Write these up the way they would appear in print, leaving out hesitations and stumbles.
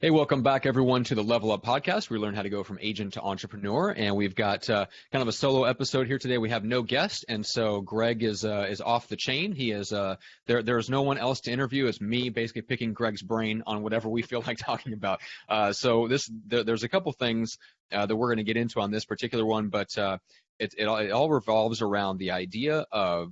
Hey, welcome back, everyone, to the Level Up podcast. We learn how to go from agent to entrepreneur, and we've got kind of a solo episode here today. We have no guest, and so Greg is off the chain. He is there's no one else to interview. It's me basically picking Greg's brain on whatever we feel like talking about. There's a couple things that we're going to get into on this particular one, but it all revolves around the idea of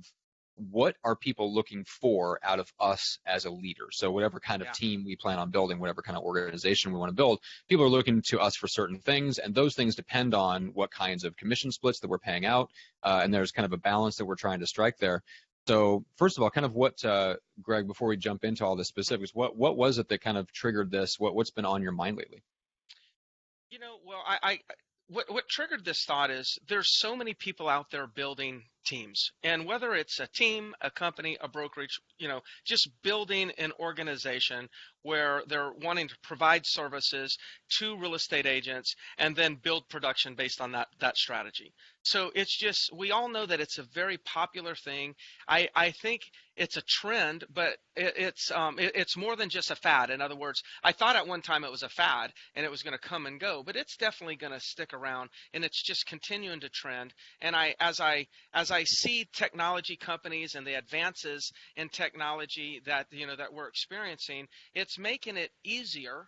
what are people looking for out of us as a leader? So whatever kind of team we plan on building, whatever kind of organization we want to build, people are looking to us for certain things, and those things depend on what kinds of commission splits that we're paying out, and there's kind of a balance that we're trying to strike there. So first of all, kind of what, Greg, before we jump into all the specifics, what was it that kind of triggered this? What's been on your mind lately? What triggered this thought is there's so many people out there building teams, and whether it's a team, a company, a brokerage, just building an organization where they're wanting to provide services to real estate agents and then build production based on that strategy. So it's just, we all know that it's a very popular thing. I think it's a trend, but it's more than just a fad. In other words, I thought at one time it was a fad and it was going to come and go, but it's definitely going to stick around, and it's just continuing to trend. And as I see technology companies and the advances in technology that we're experiencing, it's making it easier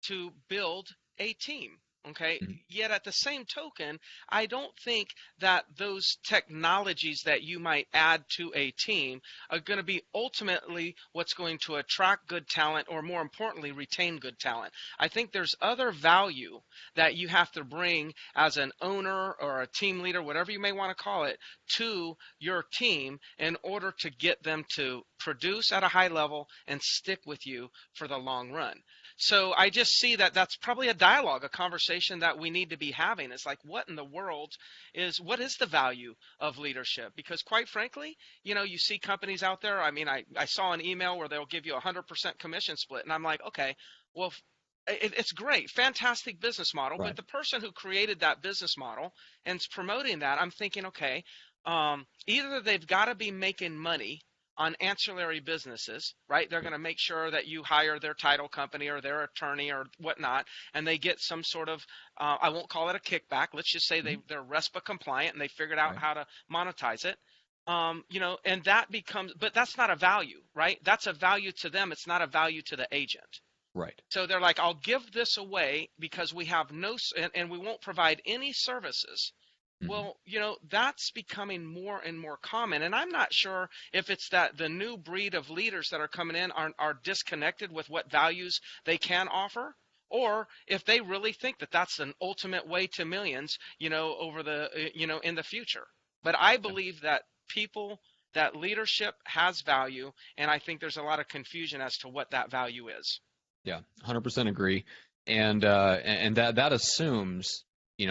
to build a team. Okay. Mm-hmm. Yet at the same token, I don't think that those technologies that you might add to a team are going to be ultimately what's going to attract good talent, or more importantly, retain good talent. I think there's other value that you have to bring as an owner or a team leader, whatever you may want to call it, to your team in order to get them to produce at a high level and stick with you for the long run. So I just see that that's probably a dialogue, a conversation that we need to be having. It's like, what in the world what is the value of leadership? Because quite frankly, you see companies out there. I mean, I saw an email where they'll give you 100% commission split. And I'm like, okay, well, it's great, fantastic business model. Right. But the person who created that business model and is promoting that, I'm thinking, okay, either they've got to be making money on ancillary businesses, right? They're going to make sure that you hire their title company or their attorney or whatnot, and they get some sort of, I won't call it a kickback. Let's just say they're RESPA compliant and they figured out how to monetize it. And that becomes, but that's not a value, right? That's a value to them. It's not a value to the agent. Right. So they're like, I'll give this away because we have and we won't provide any services. Well, that's becoming more and more common, and I'm not sure if it's that the new breed of leaders that are coming in are disconnected with what values they can offer, or if they really think that that's an ultimate way to millions, over in the future. But I believe that that leadership has value, and I think there's a lot of confusion as to what that value is. Yeah, 100% agree, and that assumes.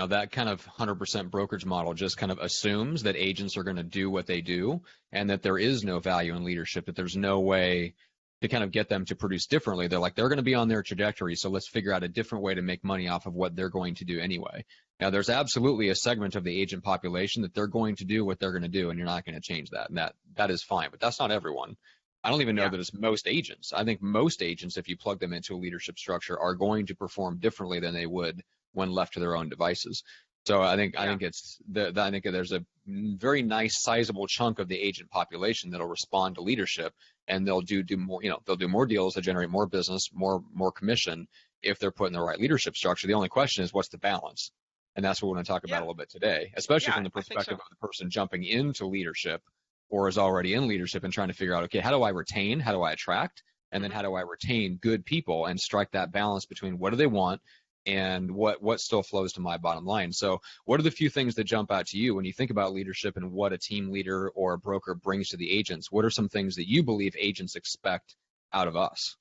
That kind of 100% brokerage model just kind of assumes that agents are going to do what they do and that there is no value in leadership, that there's no way to kind of get them to produce differently. They're going to be on their trajectory, so let's figure out a different way to make money off of what they're going to do anyway. Now, there's absolutely a segment of the agent population that they're going to do what they're going to do, and you're not going to change that, and that is fine, but that's not everyone. I don't even know that it's most agents. I think most agents, if you plug them into a leadership structure, are going to perform differently than they would when left to their own devices. So I think there's a very nice sizable chunk of the agent population that'll respond to leadership, and they'll do more, they'll do more deals to generate more business, more commission if they're put in the right leadership structure. The only question is, what's the balance? And that's what we're going to talk about a little bit today, especially from the perspective of the person jumping into leadership or is already in leadership and trying to figure out, okay, how do I retain, how do I attract, and then how do I retain good people and strike that balance between what do they want and what still flows to my bottom line. So what are the few things that jump out to you when you think about leadership and what a team leader or a broker brings to the agents? What are some things that you believe agents expect out of us?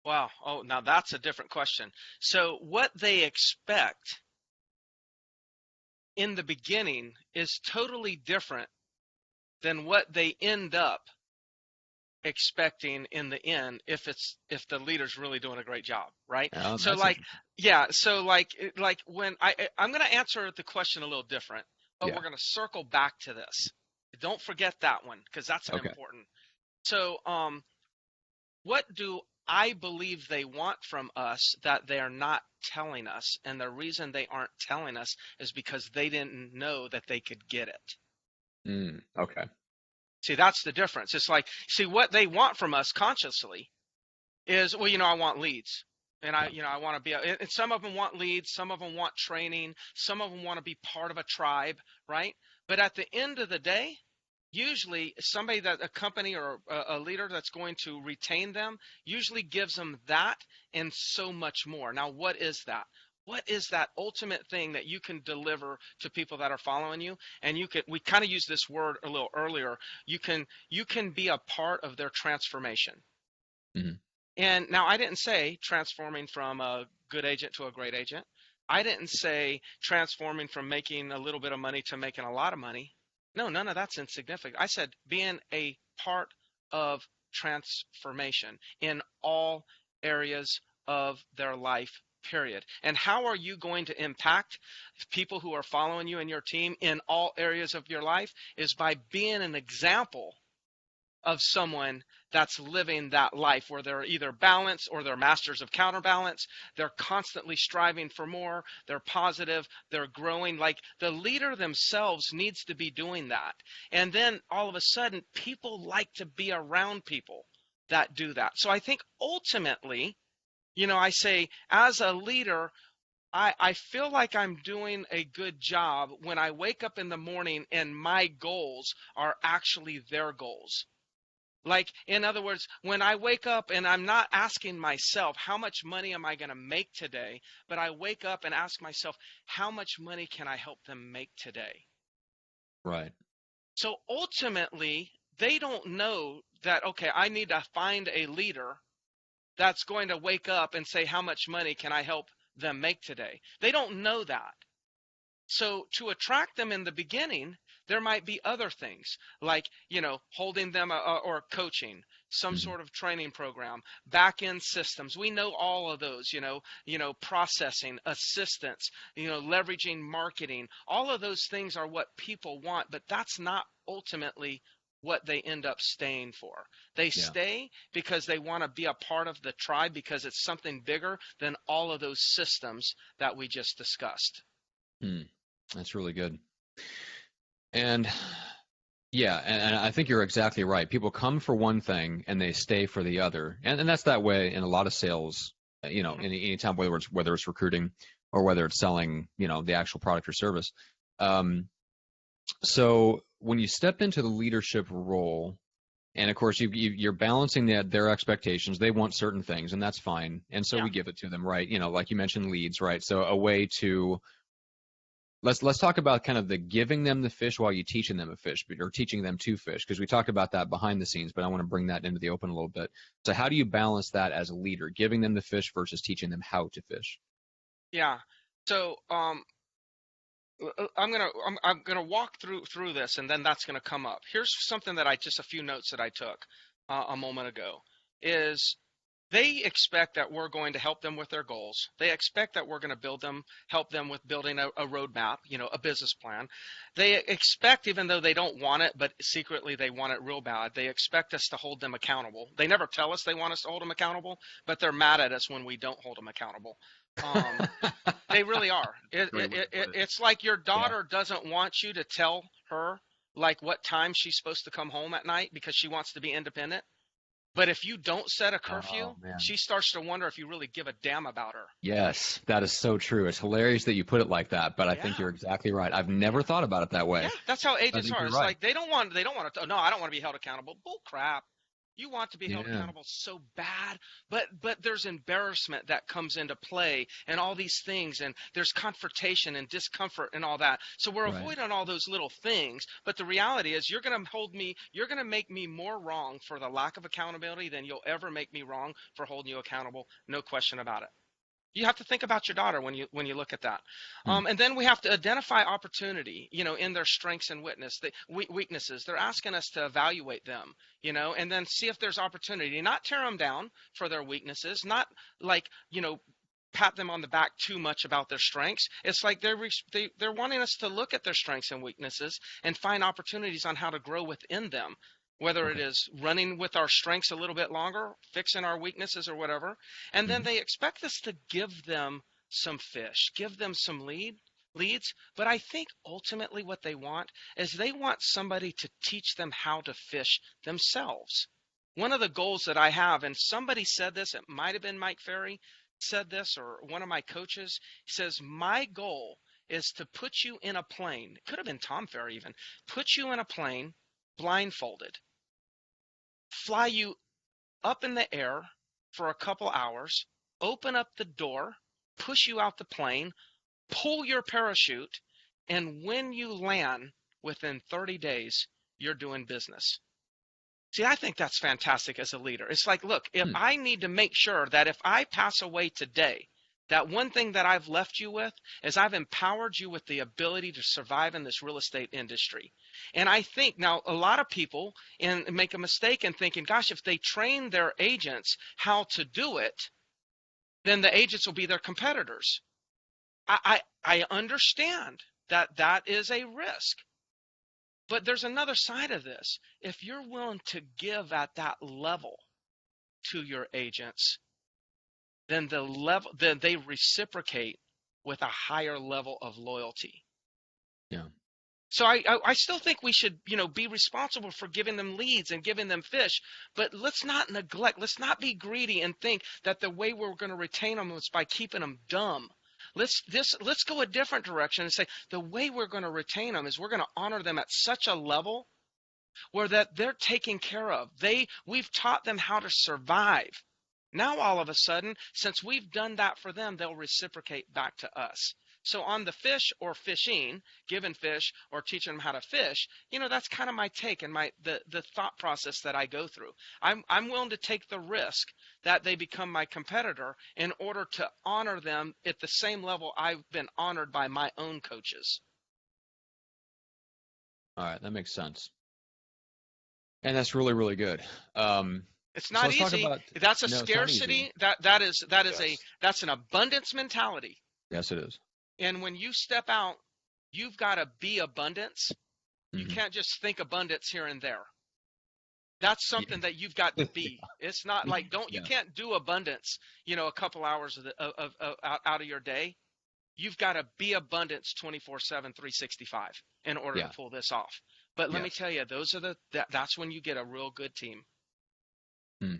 Wow. Oh, now that's a different question. So what they expect in the beginning is totally different than what they end up expecting in the end if the leader's really doing a great job, right? Oh, so when I'm going to answer the question a little different, but we're going to circle back to this. Don't forget that one because that's important. So what do I believe they want from us that they are not telling us. And the reason they aren't telling us is because they didn't know that they could get it. Okay. See, that's the difference. It's like, see, what they want from us consciously is, well, I want leads. And Yeah. I want to be, and some of them want leads, some of them want training, some of them want to be part of a tribe, right? But at the end of the day, usually somebody a company or a leader that's going to retain them usually gives them that and so much more. Now, what is that? What is that ultimate thing that you can deliver to people that are following you? And we kind of used this word a little earlier. You can be a part of their transformation. Mm-hmm. And now I didn't say transforming from a good agent to a great agent. I didn't say transforming from making a little bit of money to making a lot of money. No, none of that's insignificant. I said being a part of transformation in all areas of their life, period. And how are you going to impact people who are following you and your team in all areas of your life is by being an example of someone that's living that life where they're either balanced or they're masters of counterbalance. They're constantly striving for more. They're positive. They're growing. Like the leader themselves needs to be doing that. And then all of a sudden, people like to be around people that do that. So I think ultimately, I say as a leader, I feel like I'm doing a good job when I wake up in the morning and my goals are actually their goals. Like, in other words, when I wake up and I'm not asking myself, how much money am I going to make today? But I wake up and ask myself, how much money can I help them make today? Right. So ultimately, they don't know that, okay, I need to find a leader that's going to wake up and say, how much money can I help them make today? They don't know that. So to attract them in the beginning, there might be other things like, holding them or coaching, some Mm-hmm. sort of training program, back end systems. We know all of those, processing, assistance, leveraging marketing. All of those things are what people want, but that's not ultimately what they end up staying for. They Yeah. stay because they want to be a part of the tribe because it's something bigger than all of those systems that we just discussed. That's really good. And yeah, and I think you're exactly right. People come for one thing and they stay for the other, and that's that way in a lot of sales. Any time, whether it's recruiting or whether it's selling, the actual product or service. So when you step into the leadership role, and of course you're balancing their expectations. They want certain things, and that's fine. And so Yeah. we give it to them, right? Like you mentioned, leads, right? So a way to let's talk about kind of the giving them the fish while you teaching them a fish, or teaching them to fish, because we talked about that behind the scenes, but I want to bring that into the open a little bit. So how do you balance that as a leader, giving them the fish versus teaching them how to fish? Yeah. So I'm gonna walk through this, and then that's gonna come up. Here's something that just a few notes that I took a moment ago is they expect that we're going to help them with their goals. They expect that we're going to help them with building a roadmap, a business plan. They expect, even though they don't want it, but secretly they want it real bad, they expect us to hold them accountable. They never tell us they want us to hold them accountable, but they're mad at us when we don't hold them accountable. Um, they really are. Great way to put it. It's like your Yeah. daughter doesn't want you to tell her like what time she's supposed to come home at night because she wants to be independent. But if you don't set a curfew, Oh man. she starts to wonder if you really give a damn about her. Yes, that is so true. It's hilarious that you put it like that, but I think Yeah, you're exactly right. I've never yeah, thought about it that yeah. way. That's how I agents think are. you're It's right. like they don't want to. No, I don't want to be held accountable. Bull crap. You want to be held Yeah. accountable so bad, but there's embarrassment that comes into play and all these things, and there's confrontation and discomfort and all that. So we're Right. avoiding all those little things, but the reality is you're going to make me more wrong for the lack of accountability than you'll ever make me wrong for holding you accountable. No question about it. You have to think about your daughter when you look at that, Hmm. and then we have to identify opportunity, in their strengths and weaknesses. They're asking us to evaluate them, and then see if there's opportunity. Not tear them down for their weaknesses. Not like pat them on the back too much about their strengths. It's like they're wanting us to look at their strengths and weaknesses and find opportunities on how to grow within them. whether it Okay. is running with our strengths a little bit longer, fixing our weaknesses or whatever. And then Mhm. they expect us to give them some fish, give them some leads. But I think ultimately what they want is they want somebody to teach them how to fish themselves. One of the goals that I have, and somebody said this, it might have been Mike Ferry said this, or one of my coaches, he says, my goal is to put you in a plane. It could have been Tom Ferry even. Put you in a plane blindfolded, fly you up in the air for a couple hours, open up the door, push you out the plane, pull your parachute, and when you land within 30 days, you're doing business. See, I think that's fantastic as a leader. It's like, look, if Hmm. I need to make sure that if I pass away today, that one thing that I've left you with is I've empowered you with the ability to survive in this real estate industry. And I think now a lot of people make a mistake in thinking, gosh, if they train their agents how to do it, then the agents will be their competitors. I understand that that is a risk. But there's another side of this. If you're willing to give at that level to your agents, then they reciprocate with a higher level of loyalty. Yeah. So I still think we should, be responsible for giving them leads and giving them fish, but let's not neglect, let's not be greedy and think that the way we're going to retain them is by keeping them dumb. Let's go a different direction and say the way we're going to retain them is we're going to honor them at such a level where that they're taken care of. We've taught them how to survive. Now all of a sudden, since we've done that for them, they'll reciprocate back to us. So on the fish or fishing, giving fish or teaching them how to fish, that's kind of my take and the thought process that I go through. I'm willing to take the risk that they become my competitor in order to honor them at the same level I've been honored by my own coaches. All right, that makes sense. And that's really, really good. It's So not let's talk easy. about, That's a no, it's not easy. scarcity. That is Yes. that's an abundance mentality. Yes, it is. And when you step out, you've got to be abundance. You Mm-hmm. can't just think abundance here and there. That's something that you've got to be. It's not like you Yeah. can't do abundance, a couple hours out of your day. You've got to be abundance 24/7, 365 in order to Yeah. pull this off. But let me Yes. tell you, that's when you get a real good team. Hmm.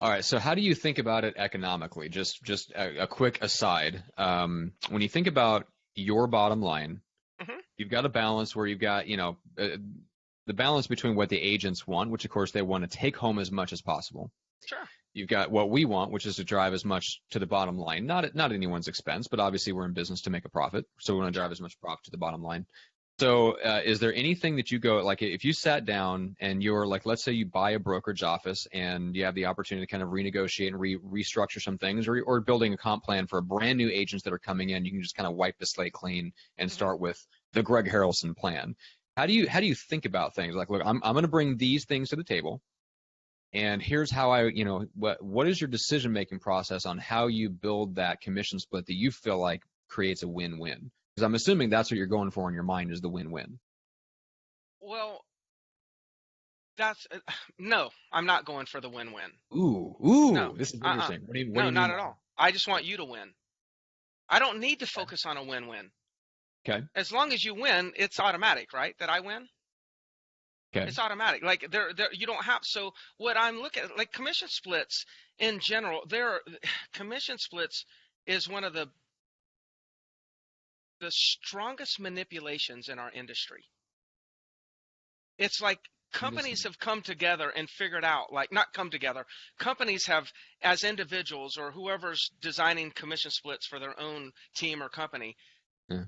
All right. So how do you think about it economically? Just a quick aside. When you think about your bottom line, Hmm. you've got a balance where you've got, the balance between what the agents want, which of course they want to take home as much as possible. Sure. You've got what we want, which is to drive as much to the bottom line, not at anyone's expense, but obviously we're in business to make a profit, so we want to drive Sure. as much profit to the bottom line. So, is there anything that you go like if you sat down and you're like, let's say you buy a brokerage office and you have the opportunity to kind of renegotiate and restructure some things, or building a comp plan for brand new agents that are coming in, you can just kind of wipe the slate clean and Hmm. start with the Greg Harrelson plan. How do you think about things like, look, I'm going to bring these things to the table. And here's how what is your decision making process on how you build that commission split that you feel like creates a win-win? Because I'm assuming that's what you're going for in your mind is the win-win. Well, that's no, I'm not going for the win-win. Ooh, No, this is uh-uh. interesting. What do No, you not mean at by all. I just want you to win. I don't need to that? focus on a win-win. Okay, As long as you win, it's automatic, right? That I win, okay, it's automatic. Like there, you don't have. So what I'm looking at, like commission splits in general, commission splits is one of the strongest manipulations in our industry. It's like what does that companies mean? have come together and figured out, like not come together, companies have, as individuals or whoever's designing commission splits for their own team or company, Yeah.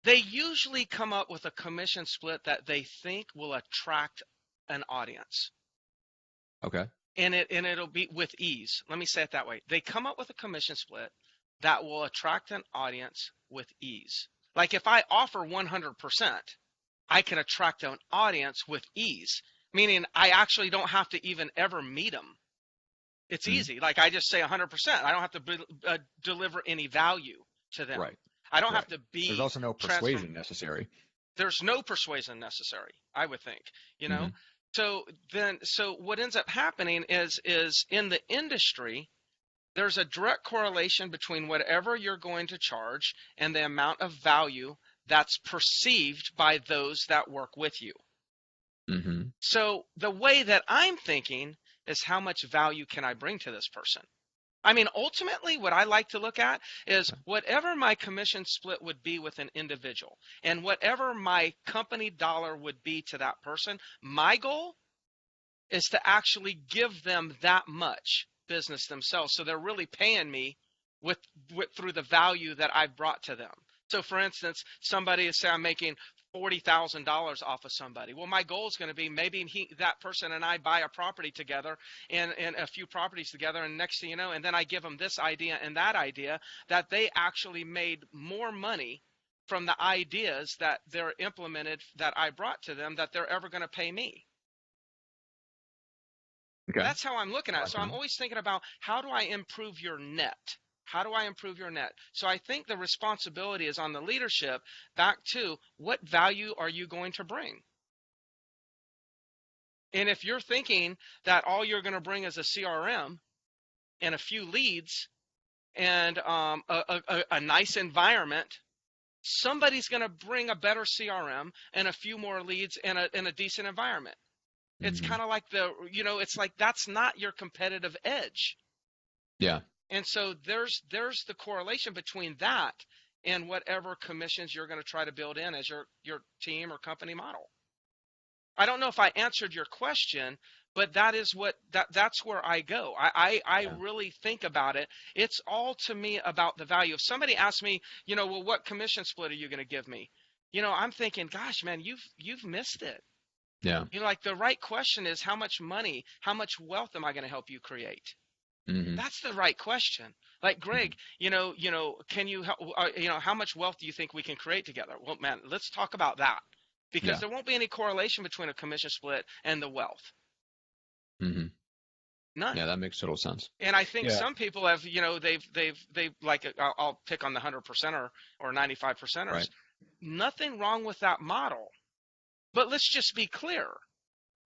they usually come up with a commission split that they think will attract an audience. Okay. And it'll be with ease. Let me say it that way. They come up with a commission split that will attract an audience with ease. Like if I offer 100%, I can attract an audience with ease, meaning I actually don't have to even ever meet them. It's Mhm. easy. Like I just say 100%. I don't have to deliver any value to them. Right. I don't have Right. to There's be also no transform. persuasion necessary. There's no persuasion necessary, I would think, you know. Hmm. So what ends up happening is in the industry, there's a direct correlation between whatever you're going to charge and the amount of value that's perceived by those that work with you. Mm-hmm. So the way that I'm thinking is, how much value can I bring to this person? I mean, ultimately, what I like to look at is whatever my commission split would be with an individual and whatever my company dollar would be to that person. My goal is to actually give them that much business themselves. So they're really paying me with through the value that I've brought to them. So for instance, somebody is say I'm making $40,000 off of somebody. Well, my goal is going to be maybe that person and I buy a property together and a few properties together, and next thing you know, and then I give them this idea and that idea, that they actually made more money from the ideas that they're implemented that I brought to them that they're ever going to pay me. Okay. That's how I'm looking I at it. like So I'm that. always thinking about, how do I improve your net? How do I improve your net? So I think the responsibility is on the leadership, back to what value are you going to bring? And if you're thinking that all you're going to bring is a CRM and a few leads and a nice environment, somebody's going to bring a better CRM and a few more leads and a decent environment. It's Mm-hmm. kind of like it's like that's not your competitive edge. Yeah. And so there's the correlation between that and whatever commissions you're going to try to build in as your team or company model. I don't know if I answered your question, but that is that's where I go. I Yeah. really think about it. It's all to me about the value. If somebody asks me, well, what commission split are you going to give me? I'm thinking, gosh, man, you've missed it. Yeah. Like the right question is, how much money, how much wealth am I going to help you create? Mm-hmm. That's the right question. Like, Greg, can you help, how much wealth do you think we can create together? Well, man, let's talk about that, because Yeah. there won't be any correlation between a commission split and the wealth. Mm-hmm. None. Yeah, that makes total sense. And I think Yeah. some people have, they've like, I'll pick on the 100% or 95 percenters. Right. Nothing wrong with that model. But let's just be clear.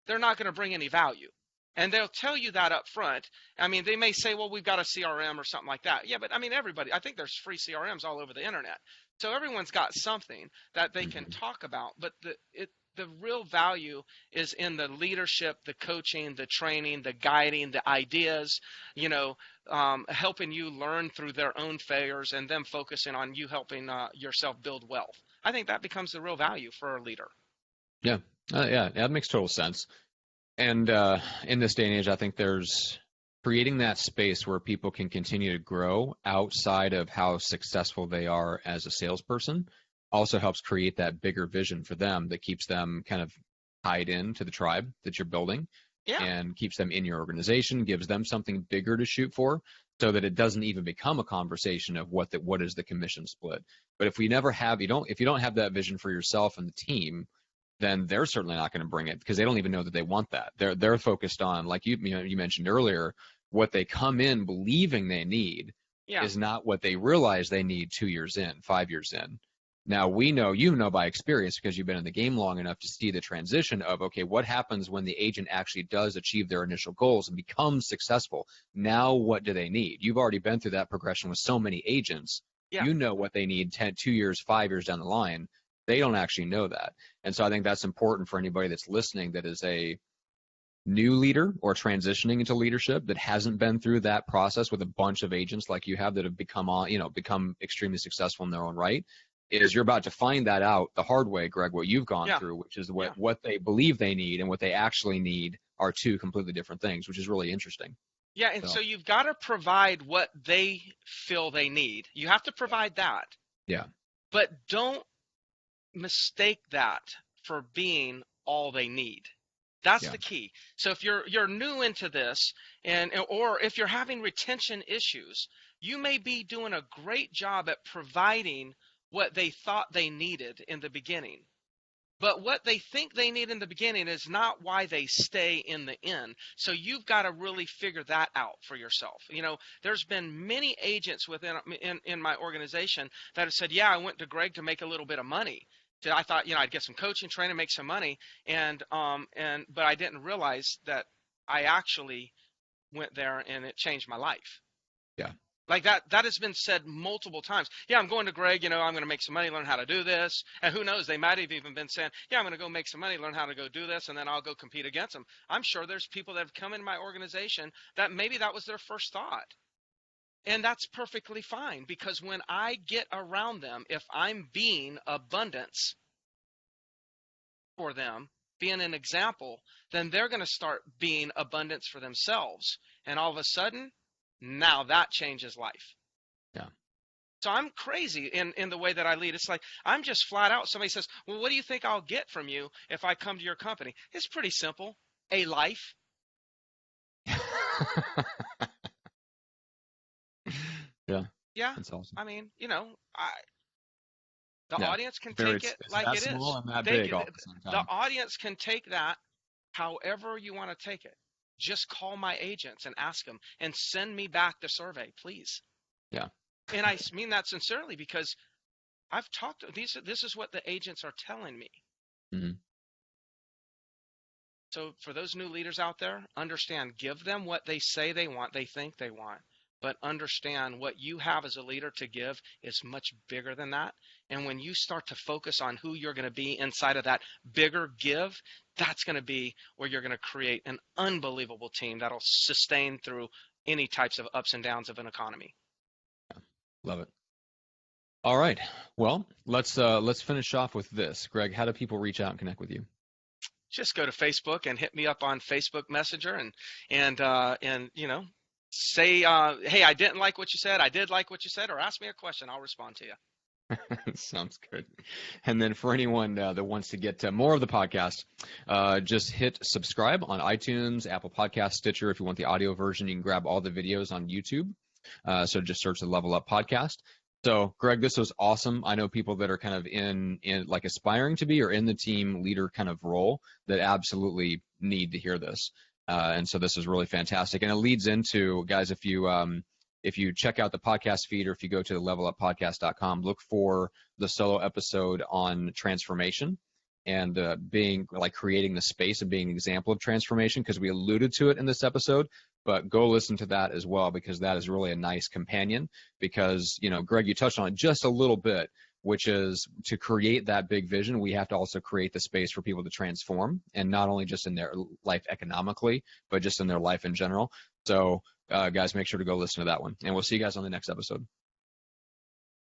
They're not going to bring any value. And they'll tell you that up front. I mean, they may say, well, we've got a CRM or something like that. Yeah, but I mean, I think there's free CRMs all over the internet. So everyone's got something that they can Mm-hmm. talk about. But the real value is in the leadership, the coaching, the training, the guiding, the ideas, helping you learn through their own failures and them focusing on you helping yourself build wealth. I think that becomes the real value for a leader. Yeah. Yeah. That makes total sense. And in this day and age, I think there's creating that space where people can continue to grow outside of how successful they are as a salesperson also helps create that bigger vision for them that keeps them kind of tied in to the tribe that you're building Yeah. and keeps them in your organization, gives them something bigger to shoot for so that it doesn't even become a conversation of what is the commission split. But if we never have, if you don't have that vision for yourself and the team, then they're certainly not going to bring it because they don't even know that they want that. They're focused on, like you mentioned earlier, what they come in believing they need Yeah. is not what they realize they need 2 years in, 5 years in. Now you know by experience because you've been in the game long enough to see the transition of, okay, what happens when the agent actually does achieve their initial goals and becomes successful? Now what do they need? You've already been through that progression with so many agents. Yeah. You know what they need 2 years, 5 years down the line. They don't actually know that. And so I think that's important for anybody that's listening that is a new leader or transitioning into leadership that hasn't been through that process with a bunch of agents like you have that have become extremely successful in their own right, is you're about to find that out the hard way, Greg, what you've gone Yeah. through, which is Yeah. what they believe they need and what they actually need are two completely different things, which is really interesting. Yeah, and So so you've got to provide what they feel they need. You have to provide that, yeah, but don't mistake that for being all they need. That's yeah, the key. So if you're new into this, or if you're having retention issues, you may be doing a great job at providing what they thought they needed in the beginning. But what they think they need in the beginning is not why they stay in the end. So you've got to really figure that out for yourself. There's been many agents in my organization that have said, yeah, I went to Greg to make a little bit of money. I thought, I'd get some coaching training, make some money, but I didn't realize that I actually went there and it changed my life. Yeah. Like that has been said multiple times. Yeah, I'm going to Greg, I'm going to make some money, learn how to do this. And who knows, they might have even been saying, yeah, I'm going to go make some money, learn how to go do this, and then I'll go compete against them. I'm sure there's people that have come in my organization that maybe that was their first thought. And that's perfectly fine, because when I get around them, if I'm being abundance for them, being an example, then they're going to start being abundance for themselves. And all of a sudden, now that changes life. Yeah. So I'm crazy in the way that I lead. It's like I'm just flat out. Somebody says, well, what do you think I'll get from you if I come to your company? It's pretty simple. A life. Yeah. Yeah. That's awesome. I mean, the Yeah. audience can take it It's like that it is. small and that big all at the same The time. audience can take that however you want to take it. Just call my agents and ask them and send me back the survey, please. Yeah. And I mean that sincerely, because I've talked to this is what the agents are telling me. Mm-hmm. So for those new leaders out there, understand, give them what they say they want, they think they want, but understand what you have as a leader to give is much bigger than that. And when you start to focus on who you're going to be inside of that bigger give, that's going to be where you're going to create an unbelievable team that'll sustain through any types of ups and downs of an economy. Yeah. Love it. All right. Well, let's finish off with this. Greg, how do people reach out and connect with you? Just go to Facebook and hit me up on Facebook Messenger and say, hey, I didn't like what you said, I did like what you said, or ask me a question. I'll respond to you. Sounds good. And then for anyone that wants to get more of the podcast, just hit subscribe on iTunes, Apple Podcast, Stitcher. If you want the audio version, you can grab all the videos on YouTube. So just search the Level Up Podcast. So, Greg, this was awesome. I know people that are kind of in like aspiring to be or in the team leader kind of role that absolutely need to hear this. And so this is really fantastic. And it leads into, guys, if you check out the podcast feed or if you go to leveluppodcast.com, look for the solo episode on transformation and being like creating the space and being an example of transformation, because we alluded to it in this episode. But go listen to that as well, because that is really a nice companion. Because, Greg, you touched on it just a little bit, which is to create that big vision, we have to also create the space for people to transform, and not only just in their life economically, but just in their life in general. So, guys, make sure to go listen to that one. And we'll see you guys on the next episode.